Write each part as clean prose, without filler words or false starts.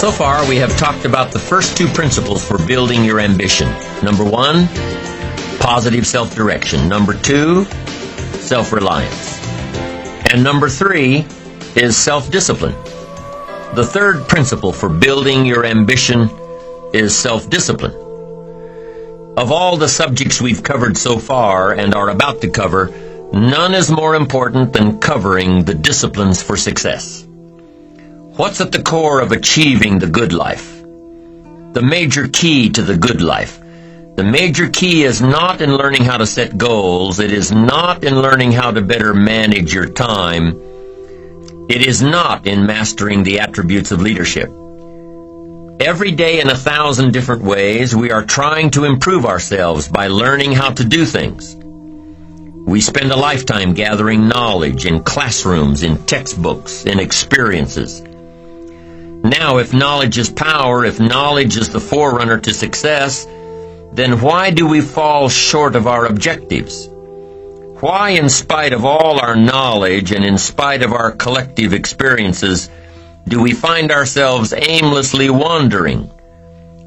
So far, we have talked about the first two principles for building your ambition. Number one, positive self-direction. Number two, self-reliance. And number three is self-discipline. The third principle for building your ambition is self-discipline. Of all the subjects we've covered so far and are about to cover, none is more important than covering the disciplines for success. What's at the core of achieving the good life? The major key to the good life. The major key is not in learning how to set goals. It is not in learning how to better manage your time. It is not in mastering the attributes of leadership. Every day in 1,000 different ways, we are trying to improve ourselves by learning how to do things. We spend a lifetime gathering knowledge in classrooms, in textbooks, in experiences. Now, if knowledge is power, if knowledge is the forerunner to success, then why do we fall short of our objectives? Why, in spite of all our knowledge and in spite of our collective experiences, do we find ourselves aimlessly wandering,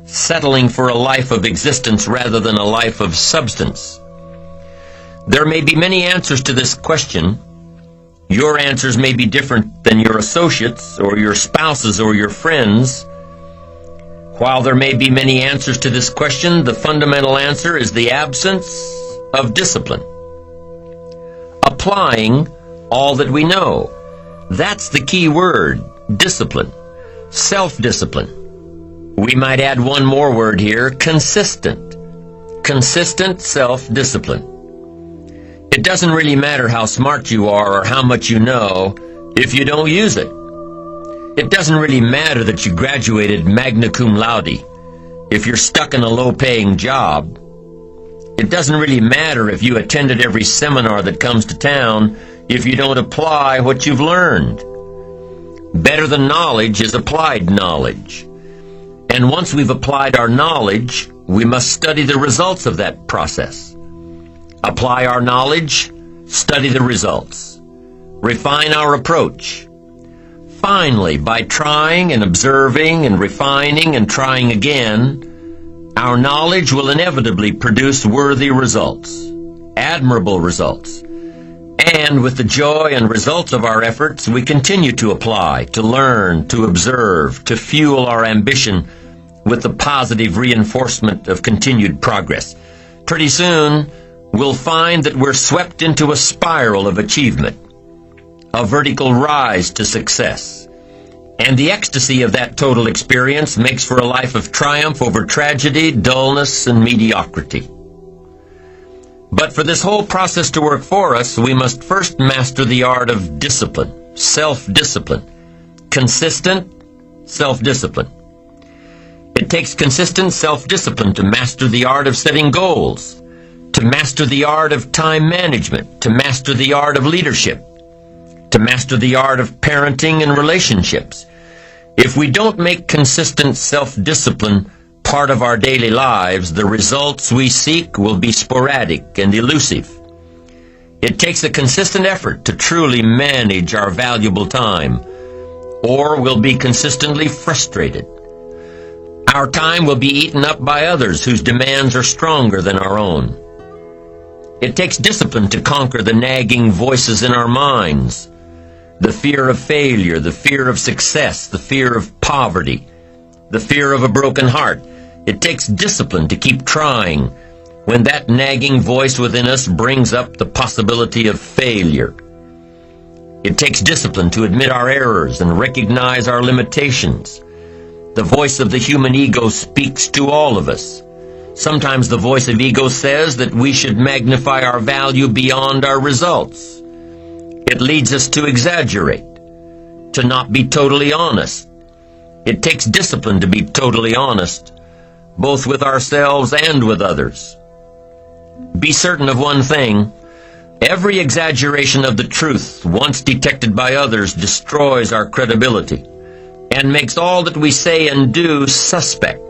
settling for a life of existence rather than a life of substance? There may be many answers to this question. Your answers may be different than your associates or your spouses or your friends. While there may be many answers to this question, the fundamental answer is the absence of discipline. Applying all that we know. That's the key word, discipline. Self-discipline. We might add one more word here, consistent. Consistent self-discipline. It doesn't really matter how smart you are or how much you know if you don't use it. It doesn't really matter that you graduated magna cum laude if you're stuck in a low-paying job. It doesn't really matter if you attended every seminar that comes to town if you don't apply what you've learned. Better than knowledge is applied knowledge. And once we've applied our knowledge, we must study the results of that process. Apply our knowledge, study the results. Refine our approach. Finally, by trying and observing and refining and trying again, our knowledge will inevitably produce worthy results, admirable results. And with the joy and results of our efforts, we continue to apply, to learn, to observe, to fuel our ambition with the positive reinforcement of continued progress. Pretty soon, we'll find that we're swept into a spiral of achievement, a vertical rise to success. And the ecstasy of that total experience makes for a life of triumph over tragedy, dullness, and mediocrity. But for this whole process to work for us, we must first master the art of discipline, self-discipline, consistent self-discipline. It takes consistent self-discipline to master the art of setting goals, to master the art of time management, to master the art of leadership, to master the art of parenting and relationships. If we don't make consistent self-discipline part of our daily lives, the results we seek will be sporadic and elusive. It takes a consistent effort to truly manage our valuable time, or we'll be consistently frustrated. Our time will be eaten up by others whose demands are stronger than our own. It takes discipline to conquer the nagging voices in our minds, the fear of failure, the fear of success, the fear of poverty, the fear of a broken heart. It takes discipline to keep trying when that nagging voice within us brings up the possibility of failure. It takes discipline to admit our errors and recognize our limitations. The voice of the human ego speaks to all of us. Sometimes the voice of ego says that we should magnify our value beyond our results. It leads us to exaggerate, to not be totally honest. It takes discipline to be totally honest, both with ourselves and with others. Be certain of one thing: every exaggeration of the truth, once detected by others, destroys our credibility and makes all that we say and do suspect.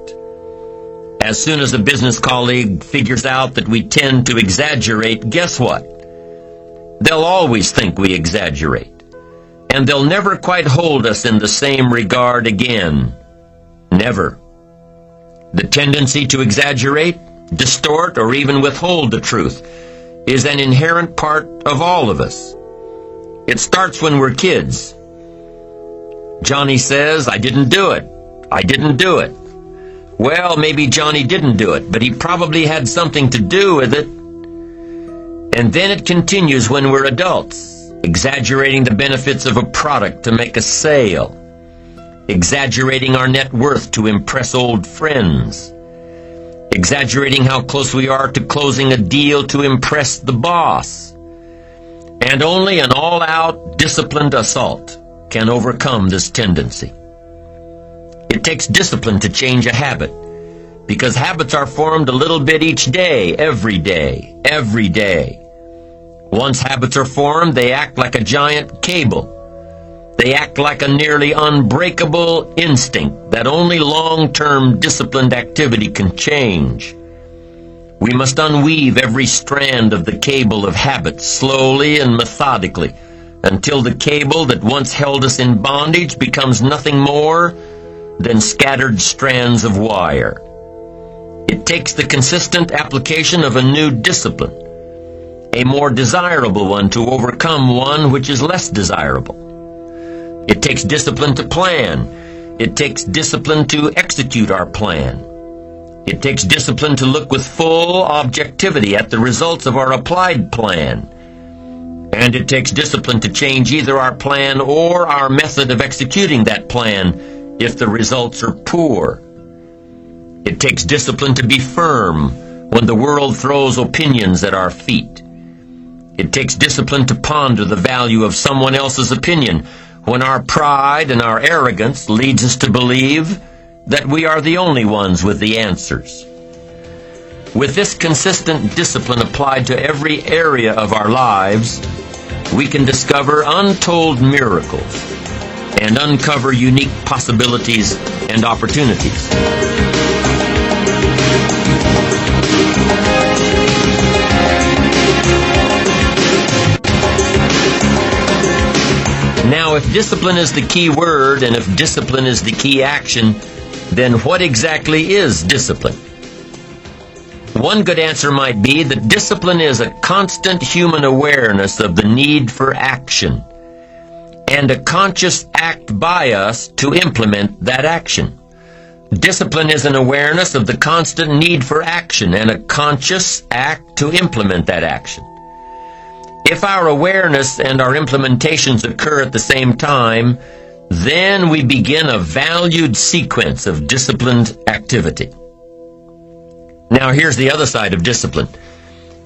As soon as a business colleague figures out that we tend to exaggerate, guess what? They'll always think we exaggerate, and they'll never quite hold us in the same regard again. Never. The tendency to exaggerate, distort, or even withhold the truth is an inherent part of all of us. It starts when we're kids. Johnny says, "I didn't do it. I didn't do it." Well, maybe Johnny didn't do it, but he probably had something to do with it. And then it continues when we're adults, exaggerating the benefits of a product to make a sale, exaggerating our net worth to impress old friends, exaggerating how close we are to closing a deal to impress the boss. And only an all-out, disciplined assault can overcome this tendency. It takes discipline to change a habit, because habits are formed a little bit each day, every day, every day. Once habits are formed, they act like a giant cable. They act like a nearly unbreakable instinct that only long-term disciplined activity can change. We must unweave every strand of the cable of habits slowly and methodically until the cable that once held us in bondage becomes nothing more than scattered strands of wire. It takes the consistent application of a new discipline, a more desirable one, to overcome one which is less desirable. It takes discipline to plan. It takes discipline to execute our plan. It takes discipline to look with full objectivity at the results of our applied plan. And it takes discipline to change either our plan or our method of executing that plan if the results are poor. It takes discipline to be firm when the world throws opinions at our feet. It takes discipline to ponder the value of someone else's opinion when our pride and our arrogance leads us to believe that we are the only ones with the answers. With this consistent discipline applied to every area of our lives, we can discover untold miracles and uncover unique possibilities and opportunities. Now, if discipline is the key word, and if discipline is the key action, then what exactly is discipline? One good answer might be that discipline is a constant human awareness of the need for action, and a conscious act by us to implement that action. Discipline is an awareness of the constant need for action and a conscious act to implement that action. If our awareness and our implementations occur at the same time, then we begin a valued sequence of disciplined activity. Now here's the other side of discipline.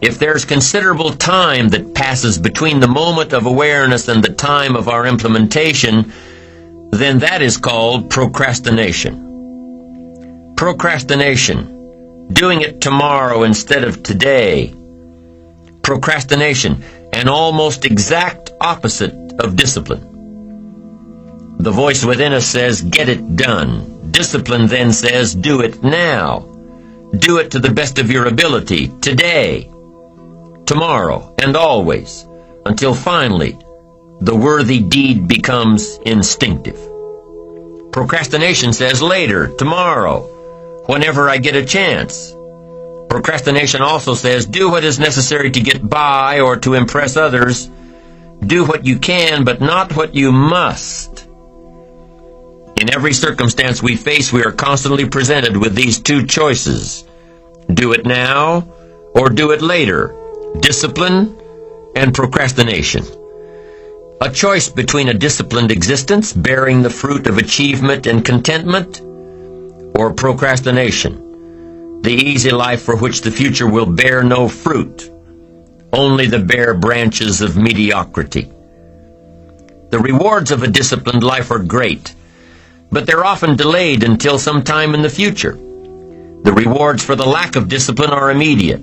If there's considerable time that passes between the moment of awareness and the time of our implementation, then that is called procrastination. Procrastination, doing it tomorrow instead of today. Procrastination, an almost exact opposite of discipline. The voice within us says, get it done. Discipline then says, do it now. Do it to the best of your ability, today, tomorrow, and always, until finally the worthy deed becomes instinctive. Procrastination says later, tomorrow, whenever I get a chance. Procrastination also says do what is necessary to get by or to impress others. Do what you can, but not what you must. In every circumstance we face, we are constantly presented with these two choices. Do it now or do it later. Discipline and procrastination. A choice between a disciplined existence, bearing the fruit of achievement and contentment, or procrastination, the easy life for which the future will bear no fruit, only the bare branches of mediocrity. The rewards of a disciplined life are great, but they're often delayed until some time in the future. The rewards for the lack of discipline are immediate,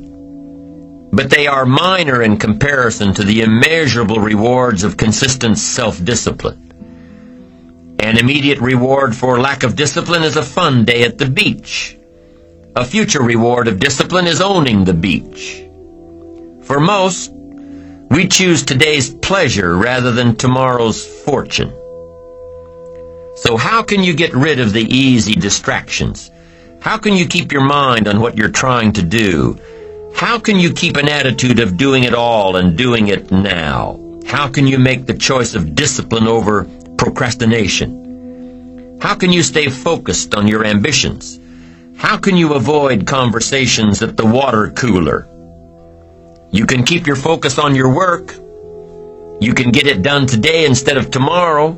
but they are minor in comparison to the immeasurable rewards of consistent self-discipline. An immediate reward for lack of discipline is a fun day at the beach. A future reward of discipline is owning the beach. For most, we choose today's pleasure rather than tomorrow's fortune. So how can you get rid of the easy distractions? How can you keep your mind on what you're trying to do? How can you keep an attitude of doing it all and doing it now? How can you make the choice of discipline over procrastination? How can you stay focused on your ambitions? How can you avoid conversations at the water cooler? You can keep your focus on your work. You can get it done today instead of tomorrow.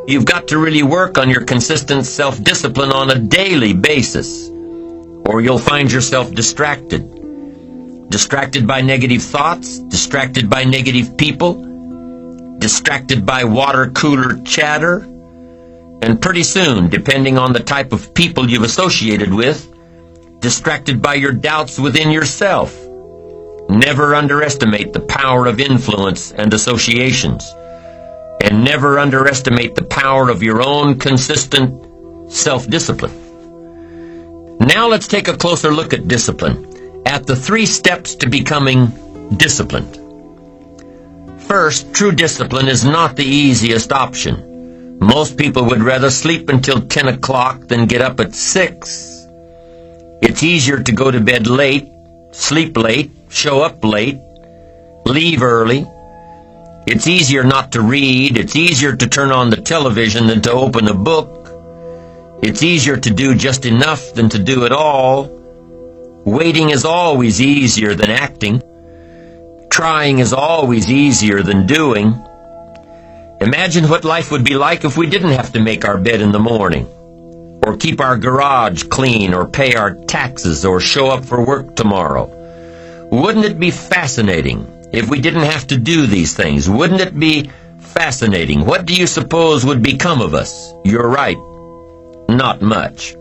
You've got to really work on your consistent self-discipline on a daily basis, or you'll find yourself distracted. Distracted by negative thoughts, distracted by negative people, distracted by water cooler chatter, and pretty soon, depending on the type of people you've associated with, distracted by your doubts within yourself. Never underestimate the power of influence and associations, and never underestimate the power of your own consistent self-discipline. Now let's take a closer look at discipline, at the 3 steps to becoming disciplined. First, true discipline is not the easiest option. Most people would rather sleep until 10 o'clock than get up at 6. It's easier to go to bed late, sleep late, show up late, leave early. It's easier not to read. It's easier to turn on the television than to open a book. It's easier to do just enough than to do it all. Waiting is always easier than acting. Trying is always easier than doing. Imagine what life would be like if we didn't have to make our bed in the morning, or keep our garage clean, or pay our taxes, or show up for work tomorrow. Wouldn't it be fascinating if we didn't have to do these things? Wouldn't it be fascinating? What do you suppose would become of us? You're right. Not much.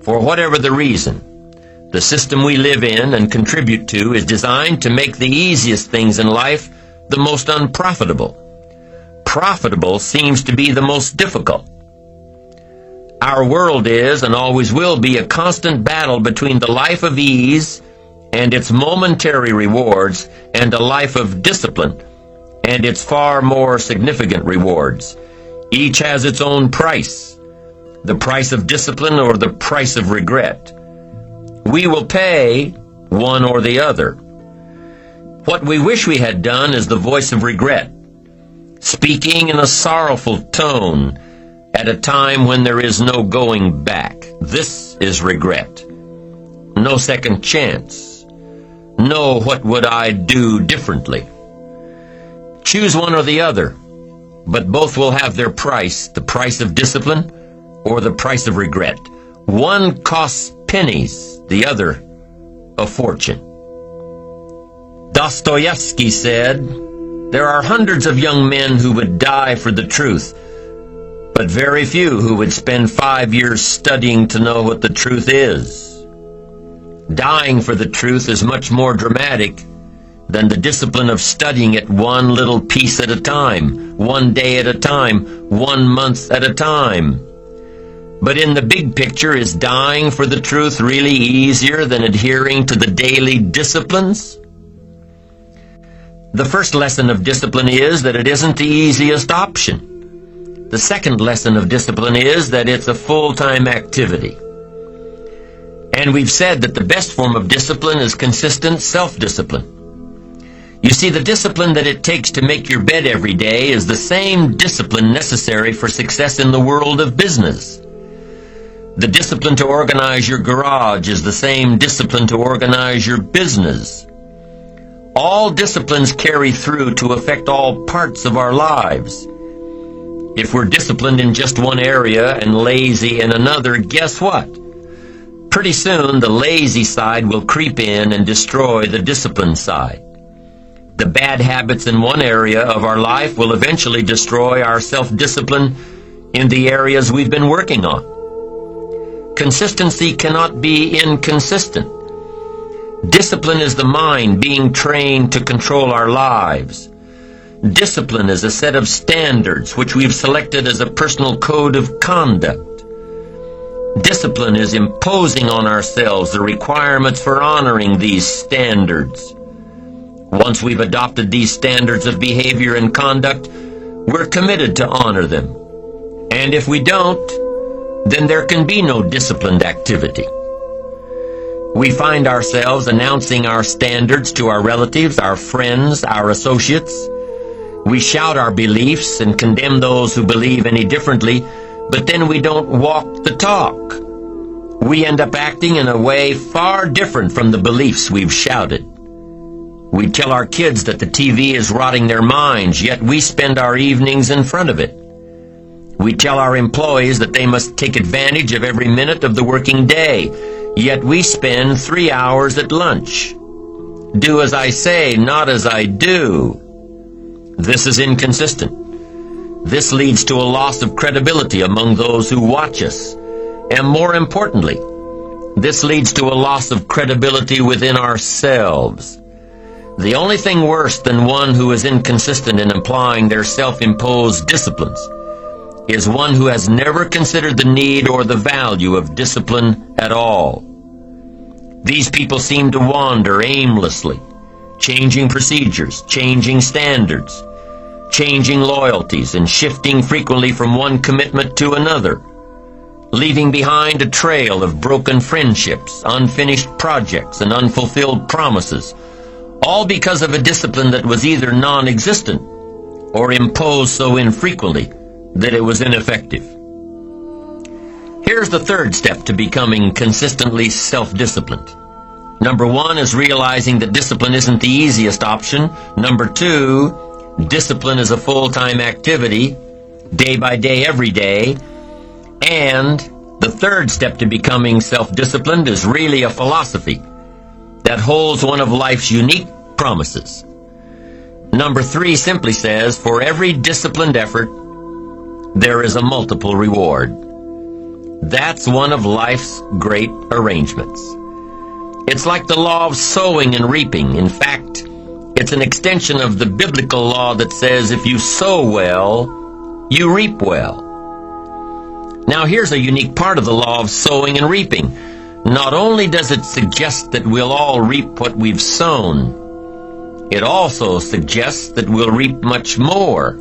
For whatever the reason, the system we live in and contribute to is designed to make the easiest things in life the most unprofitable. Profitable seems to be the most difficult. Our world is and always will be a constant battle between the life of ease and its momentary rewards and a life of discipline and its far more significant rewards. Each has its own price, the price of discipline or the price of regret. We will pay one or the other. What we wish we had done is the voice of regret, speaking in a sorrowful tone at a time when there is no going back. This is regret. No second chance. No, what would I do differently? Choose one or the other, but both will have their price, the price of discipline or the price of regret. One costs pennies, the other a fortune. Dostoevsky said, "There are hundreds of young men who would die for the truth, but very few who would spend 5 years studying to know what the truth is." Dying for the truth is much more dramatic than the discipline of studying it one little piece at a time, one day at a time, 1 month at a time. But in the big picture, is dying for the truth really easier than adhering to the daily disciplines? The first lesson of discipline is that it isn't the easiest option. The second lesson of discipline is that it's a full-time activity. And we've said that the best form of discipline is consistent self-discipline. You see, the discipline that it takes to make your bed every day is the same discipline necessary for success in the world of business. The discipline to organize your garage is the same discipline to organize your business. All disciplines carry through to affect all parts of our lives. If we're disciplined in just one area and lazy in another, guess what? Pretty soon, the lazy side will creep in and destroy the disciplined side. The bad habits in one area of our life will eventually destroy our self-discipline in the areas we've been working on. Consistency cannot be inconsistent. Discipline is the mind being trained to control our lives. Discipline is a set of standards which we've selected as a personal code of conduct. Discipline is imposing on ourselves the requirements for honoring these standards. Once we've adopted these standards of behavior and conduct, we're committed to honor them. And if we don't, then there can be no disciplined activity. We find ourselves announcing our standards to our relatives, our friends, our associates. We shout our beliefs and condemn those who believe any differently, but then we don't walk the talk. We end up acting in a way far different from the beliefs we've shouted. We tell our kids that the TV is rotting their minds, yet we spend our evenings in front of it. We tell our employees that they must take advantage of every minute of the working day, yet we spend 3 hours at lunch. Do as I say, not as I do. This is inconsistent. This leads to a loss of credibility among those who watch us. And more importantly, this leads to a loss of credibility within ourselves. The only thing worse than one who is inconsistent in applying their self-imposed disciplines is one who has never considered the need or the value of discipline at all. These people seem to wander aimlessly, changing procedures, changing standards, changing loyalties, and shifting frequently from one commitment to another, leaving behind a trail of broken friendships, unfinished projects, and unfulfilled promises, all because of a discipline that was either non-existent or imposed so infrequently that it was ineffective. Here's the third step to becoming consistently self-disciplined. Number 1 is realizing that discipline isn't the easiest option. Number 2, discipline is a full-time activity, day by day, every day. And the third step to becoming self-disciplined is really a philosophy that holds one of life's unique promises. Number 3 simply says, for every disciplined effort, there is a multiple reward. That's one of life's great arrangements. It's like the law of sowing and reaping. In fact, it's an extension of the biblical law that says if you sow well, you reap well. Now here's a unique part of the law of sowing and reaping. Not only does it suggest that we'll all reap what we've sown, it also suggests that we'll reap much more.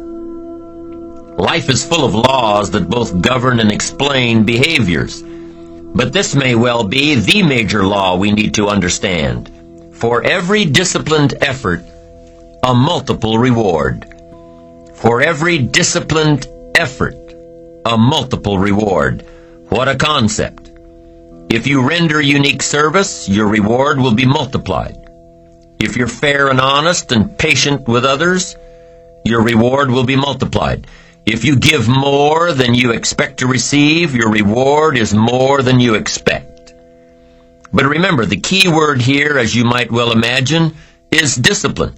Life is full of laws that both govern and explain behaviors. But this may well be the major law we need to understand. For every disciplined effort, a multiple reward. For every disciplined effort, a multiple reward. What a concept. If you render unique service, your reward will be multiplied. If you're fair and honest and patient with others, your reward will be multiplied. If you give more than you expect to receive, your reward is more than you expect. But remember, the key word here, as you might well imagine, is discipline.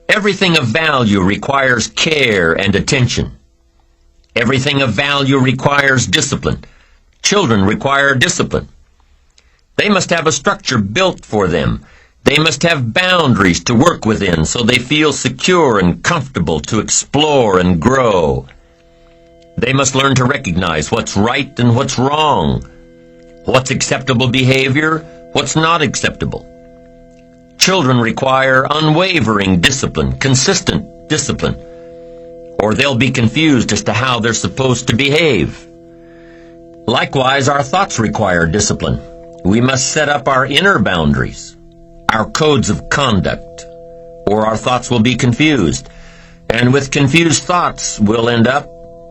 Everything of value requires care and attention. Everything of value requires discipline. Children require discipline. They must have a structure built for them. They must have boundaries to work within so they feel secure and comfortable to explore and grow. They must learn to recognize what's right and what's wrong, what's acceptable behavior, what's not acceptable. Children require unwavering discipline, consistent discipline, or they'll be confused as to how they're supposed to behave. Likewise, our thoughts require discipline. We must set up our inner boundaries, our codes of conduct, or our thoughts will be confused. And with confused thoughts, we'll end up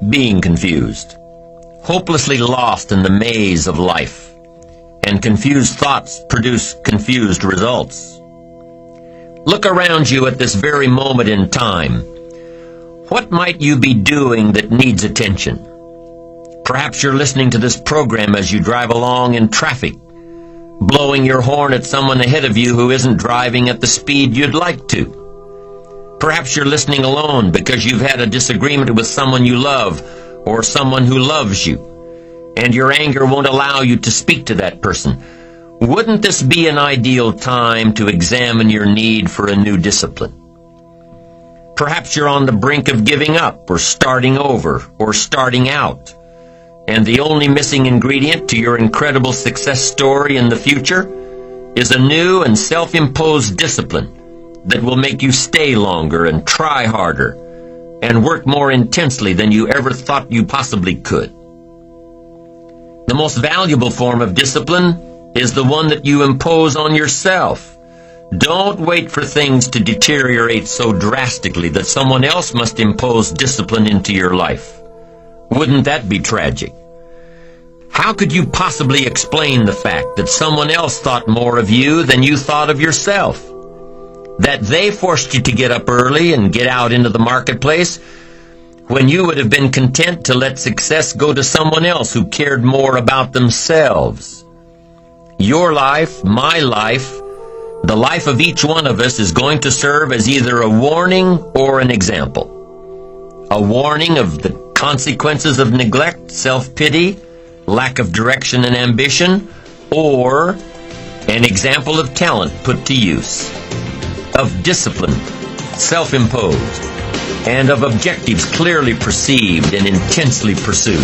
being confused, hopelessly lost in the maze of life. And confused thoughts produce confused results. Look around you at this very moment in time. What might you be doing that needs attention? Perhaps you're listening to this program as you drive along in traffic, blowing your horn at someone ahead of you who isn't driving at the speed you'd like to. Perhaps you're listening alone because you've had a disagreement with someone you love or someone who loves you, and your anger won't allow you to speak to that person. Wouldn't this be an ideal time to examine your need for a new discipline? Perhaps you're on the brink of giving up or starting over or starting out, and the only missing ingredient to your incredible success story in the future is a new and self-imposed discipline that will make you stay longer and try harder, and work more intensely than you ever thought you possibly could. The most valuable form of discipline is the one that you impose on yourself. Don't wait for things to deteriorate so drastically that someone else must impose discipline into your life. Wouldn't that be tragic? How could you possibly explain the fact that someone else thought more of you than you thought of yourself? That they forced you to get up early and get out into the marketplace when you would have been content to let success go to someone else who cared more about themselves. Your life, my life, the life of each one of us is going to serve as either a warning or an example. A warning of the consequences of neglect, self-pity, lack of direction and ambition, or an example of talent put to use, of discipline, self-imposed, and of objectives clearly perceived and intensely pursued.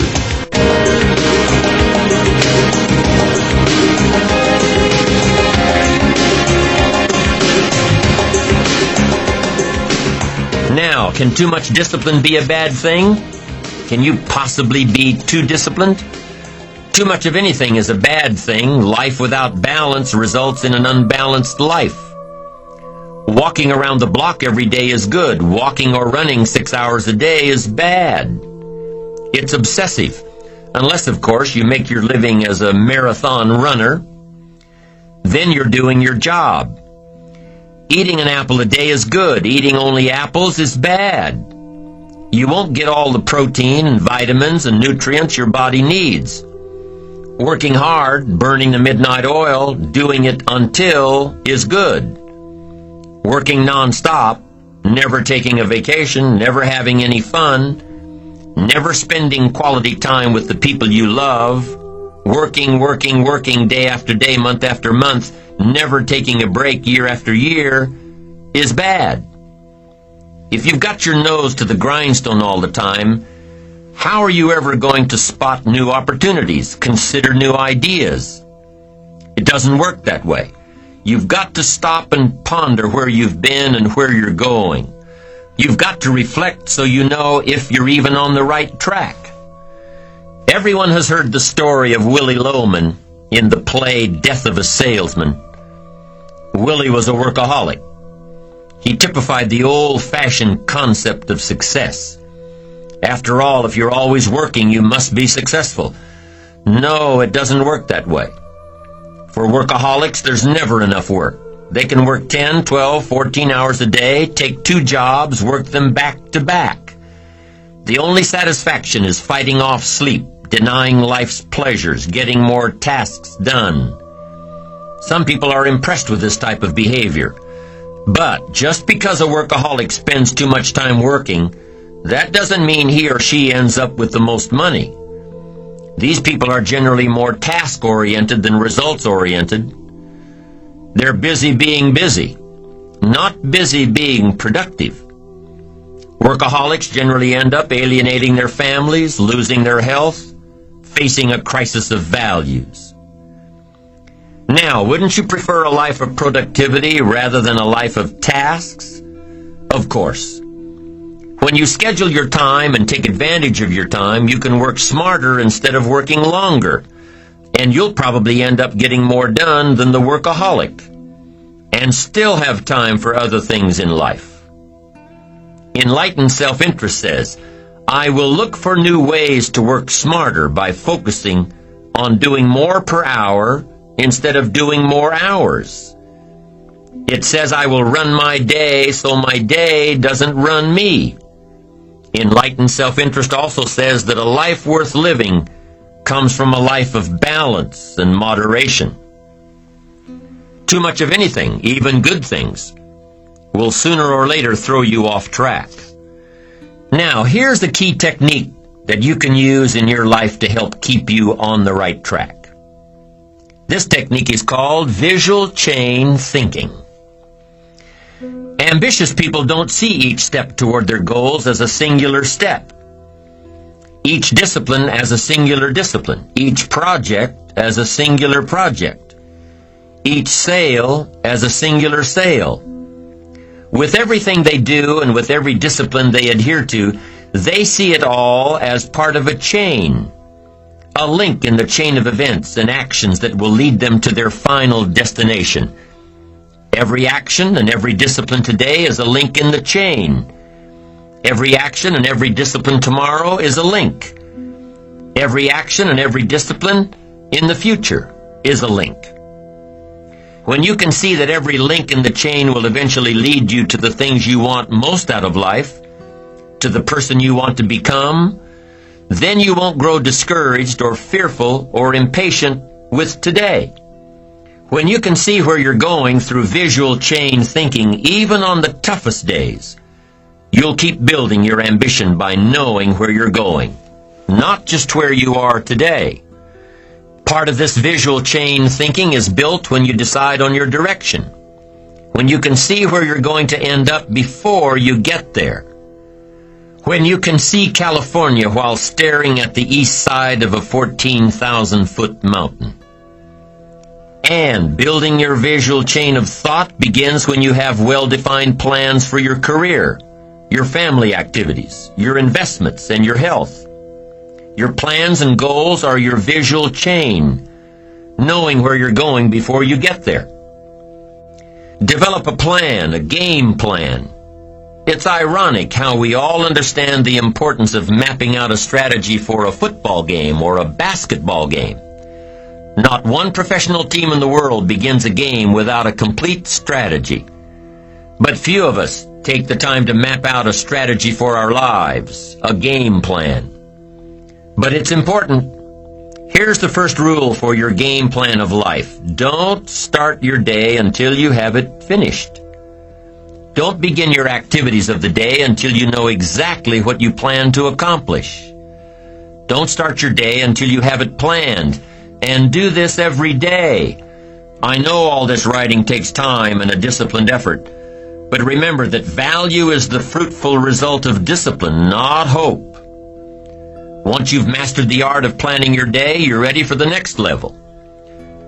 Now, can too much discipline be a bad thing? Can you possibly be too disciplined? Too much of anything is a bad thing. Life without balance results in an unbalanced life. Walking around the block every day is good. Walking or running 6 hours a day is bad. It's obsessive. Unless, of course, you make your living as a marathon runner. Then you're doing your job. Eating an apple a day is good. Eating only apples is bad. You won't get all the protein and vitamins and nutrients your body needs. Working hard, burning the midnight oil, doing it until is good. Working nonstop, never taking a vacation, never having any fun, never spending quality time with the people you love, working day after day, month after month, never taking a break year after year, is bad. If you've got your nose to the grindstone all the time, how are you ever going to spot new opportunities, consider new ideas? It doesn't work that way. You've got to stop and ponder where you've been and where you're going. You've got to reflect so you know if you're even on the right track. Everyone has heard the story of Willie Loman in the play Death of a Salesman. Willie was a workaholic. He typified the old-fashioned concept of success. After all, if you're always working, you must be successful. No, it doesn't work that way. For workaholics, there's never enough work. They can work 10, 12, 14 hours a day, take 2 jobs, work them back to back. The only satisfaction is fighting off sleep, denying life's pleasures, getting more tasks done. Some people are impressed with this type of behavior. But just because a workaholic spends too much time working, that doesn't mean he or she ends up with the most money. These people are generally more task-oriented than results-oriented. They're busy being busy, not busy being productive. Workaholics generally end up alienating their families, losing their health, facing a crisis of values. Now, wouldn't you prefer a life of productivity rather than a life of tasks? Of course. When you schedule your time and take advantage of your time, you can work smarter instead of working longer, and you'll probably end up getting more done than the workaholic, and still have time for other things in life. Enlightened self-interest says, I will look for new ways to work smarter by focusing on doing more per hour instead of doing more hours. It says I will run my day so my day doesn't run me. Enlightened self-interest also says that a life worth living comes from a life of balance and moderation. Too much of anything, even good things, will sooner or later throw you off track. Now, here's the key technique that you can use in your life to help keep you on the right track. This technique is called visual chain thinking. Ambitious people don't see each step toward their goals as a singular step, each discipline as a singular discipline, each project as a singular project, each sale as a singular sale. With everything they do and with every discipline they adhere to, they see it all as part of a chain, a link in the chain of events and actions that will lead them to their final destination. Every action and every discipline today is a link in the chain. Every action and every discipline tomorrow is a link. Every action and every discipline in the future is a link. When you can see that every link in the chain will eventually lead you to the things you want most out of life, to the person you want to become, then you won't grow discouraged or fearful or impatient with today. When you can see where you're going through visual chain thinking, even on the toughest days, you'll keep building your ambition by knowing where you're going, not just where you are today. Part of this visual chain thinking is built when you decide on your direction, when you can see where you're going to end up before you get there, when you can see California while staring at the east side of a 14,000-foot mountain. And building your visual chain of thought begins when you have well-defined plans for your career, your family activities, your investments, and your health. Your plans and goals are your visual chain, knowing where you're going before you get there. Develop a plan, a game plan. It's ironic how we all understand the importance of mapping out a strategy for a football game or a basketball game. Not one professional team in the world begins a game without a complete strategy. But few of us take the time to map out a strategy for our lives, a game plan. But it's important. Here's the first rule for your game plan of life. Don't start your day until you have it finished. Don't begin your activities of the day until you know exactly what you plan to accomplish. Don't start your day until you have it planned, and do this every day. I know all this writing takes time and a disciplined effort, but remember that value is the fruitful result of discipline, not hope. Once you've mastered the art of planning your day, you're ready for the next level.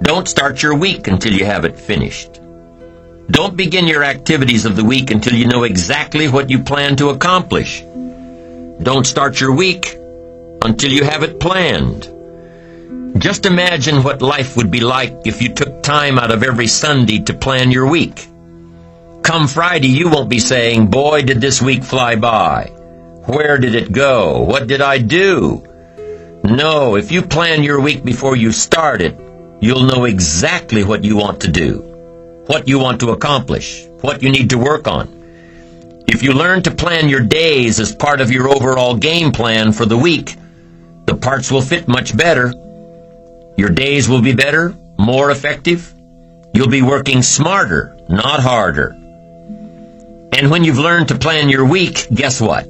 Don't start your week until you have it finished. Don't begin your activities of the week until you know exactly what you plan to accomplish. Don't start your week until you have it planned. Just imagine what life would be like if you took time out of every Sunday to plan your week. Come Friday, you won't be saying, "Boy, did this week fly by. Where did it go? What did I do?" No, if you plan your week before you start it, you'll know exactly what you want to do, what you want to accomplish, what you need to work on. If you learn to plan your days as part of your overall game plan for the week, the parts will fit much better. Your days will be better, more effective. You'll be working smarter, not harder. And when you've learned to plan your week, guess what?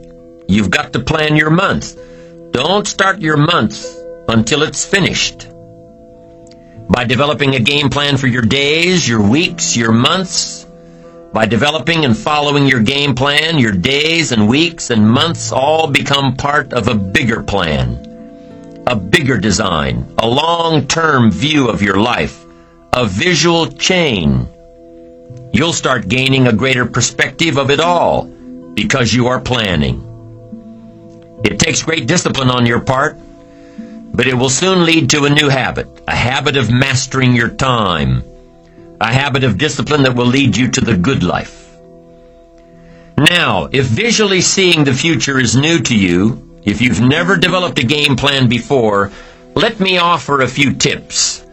You've got to plan your month. Don't start your month until it's finished. By developing a game plan for your days, your weeks, your months, by developing and following your game plan, your days and weeks and months all become part of a bigger plan, a bigger design, a long-term view of your life, a visual chain. You'll start gaining a greater perspective of it all because you are planning. It takes great discipline on your part, but it will soon lead to a new habit, a habit of mastering your time, a habit of discipline that will lead you to the good life. Now, if visually seeing the future is new to you, if you've never developed a game plan before, let me offer a few tips.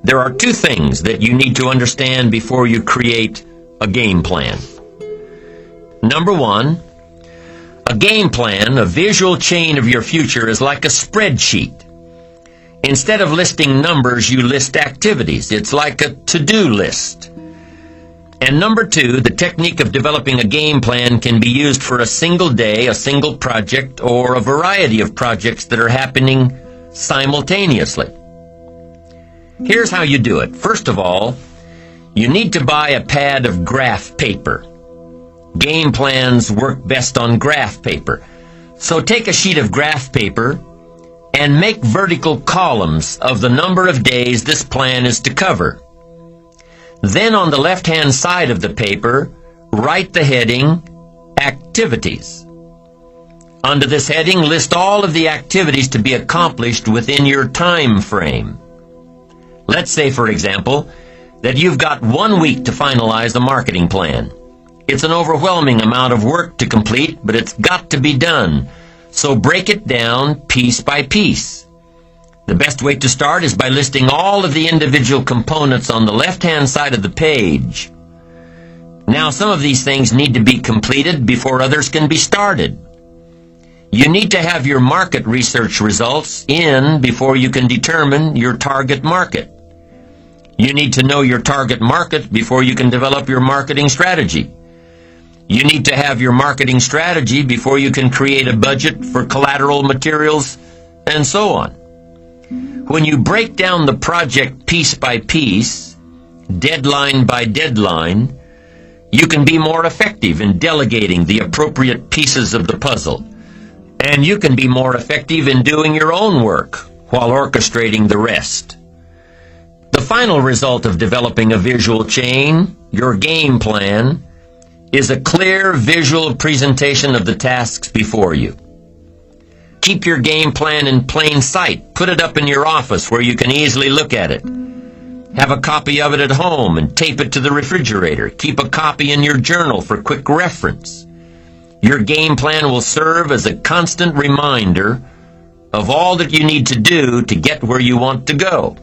There are two things that you need to understand before you create a game plan. Number one, a game plan, a visual chain of your future, is like a spreadsheet. Instead of listing numbers, you list activities. It's like a to-do list. And number two, the technique of developing a game plan can be used for a single day, a single project, or a variety of projects that are happening simultaneously. Here's how you do it. First of all, you need to buy a pad of graph paper. Game plans work best on graph paper. So take a sheet of graph paper and make vertical columns of the number of days this plan is to cover. Then on the left-hand side of the paper, write the heading Activities. Under this heading, list all of the activities to be accomplished within your time frame. Let's say, for example, that you've got 1 week to finalize a marketing plan. It's an overwhelming amount of work to complete, but it's got to be done. So break it down piece by piece. The best way to start is by listing all of the individual components on the left-hand side of the page. Now, some of these things need to be completed before others can be started. You need to have your market research results in before you can determine your target market. You need to know your target market before you can develop your marketing strategy. You need to have your marketing strategy before you can create a budget for collateral materials, and so on. When you break down the project piece by piece, deadline by deadline, you can be more effective in delegating the appropriate pieces of the puzzle. And you can be more effective in doing your own work while orchestrating the rest. The final result of developing a visual chain, your game plan, is a clear visual presentation of the tasks before you. Keep your game plan in plain sight. Put it up in your office where you can easily look at it. Have a copy of it at home and tape it to the refrigerator. Keep a copy in your journal for quick reference. Your game plan will serve as a constant reminder of all that you need to do to get where you want to go.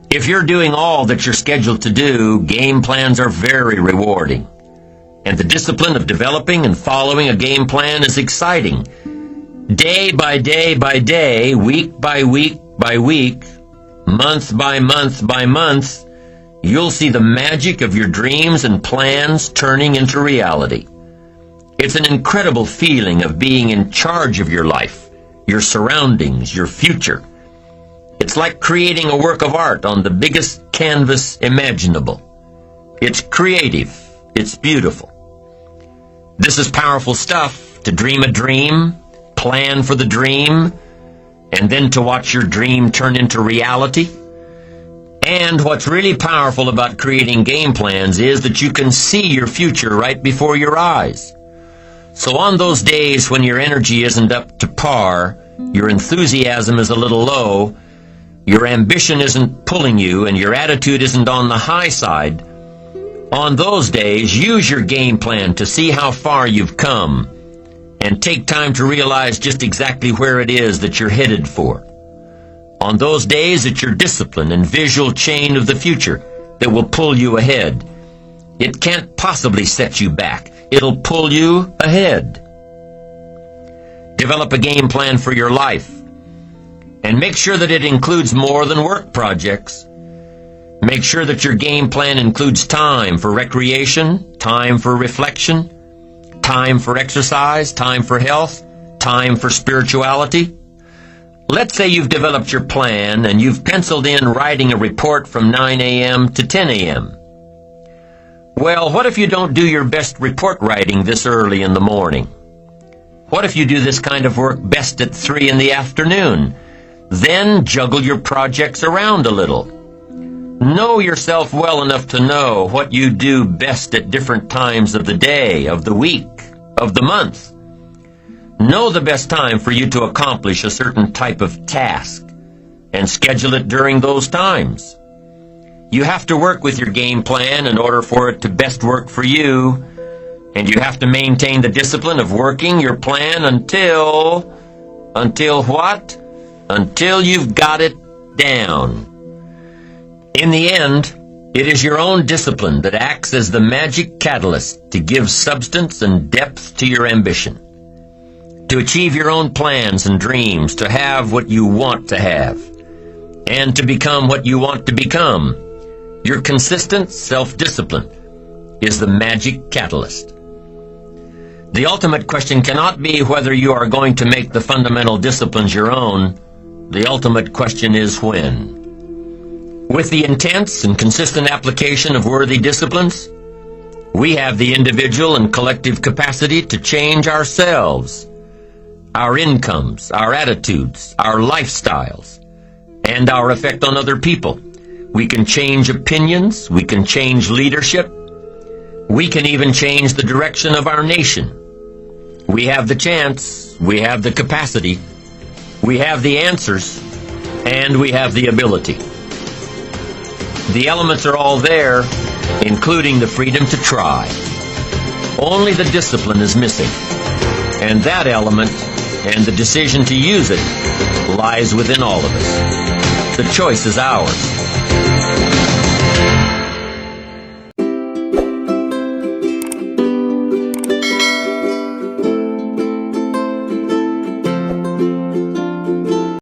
If you're doing all that you're scheduled to do, game plans are very rewarding. And the discipline of developing and following a game plan is exciting. Day by day by day, week by week by week, month by month by month, you'll see the magic of your dreams and plans turning into reality. It's an incredible feeling of being in charge of your life, your surroundings, your future. It's like creating a work of art on the biggest canvas imaginable. It's creative. It's beautiful. This is powerful stuff, to dream a dream, plan for the dream, and then to watch your dream turn into reality. And what's really powerful about creating game plans is that you can see your future right before your eyes. So on those days when your energy isn't up to par, your enthusiasm is a little low, your ambition isn't pulling you, and your attitude isn't on the high side, on those days, use your game plan to see how far you've come and take time to realize just exactly where it is that you're headed for. On those days, it's your discipline and visual chain of the future that will pull you ahead. It can't possibly set you back. It'll pull you ahead. Develop a game plan for your life and make sure that it includes more than work projects. Make sure that your game plan includes time for recreation, time for reflection, time for exercise, time for health, time for spirituality. Let's say you've developed your plan and you've penciled in writing a report from 9 a.m. to 10 a.m. Well, what if you don't do your best report writing this early in the morning? What if you do this kind of work best at 3 in the afternoon? Then juggle your projects around a little. Know yourself well enough to know what you do best at different times of the day, of the week, of the month. Know the best time for you to accomplish a certain type of task and schedule it during those times. You have to work with your game plan in order for it to best work for you, and you have to maintain the discipline of working your plan until what? Until you've got it down. In the end, it is your own discipline that acts as the magic catalyst to give substance and depth to your ambition, to achieve your own plans and dreams, to have what you want to have, and to become what you want to become. Your consistent self-discipline is the magic catalyst. The ultimate question cannot be whether you are going to make the fundamental disciplines your own. The ultimate question is when. With the intense and consistent application of worthy disciplines, we have the individual and collective capacity to change ourselves, our incomes, our attitudes, our lifestyles, and our effect on other people. We can change opinions, we can change leadership, We can even change the direction of our nation. We have the chance, we have the capacity, we have the answers, and we have the ability. The elements are all there, including the freedom to try. Only the discipline is missing. And that element, and the decision to use it, lies within all of us. The choice is ours.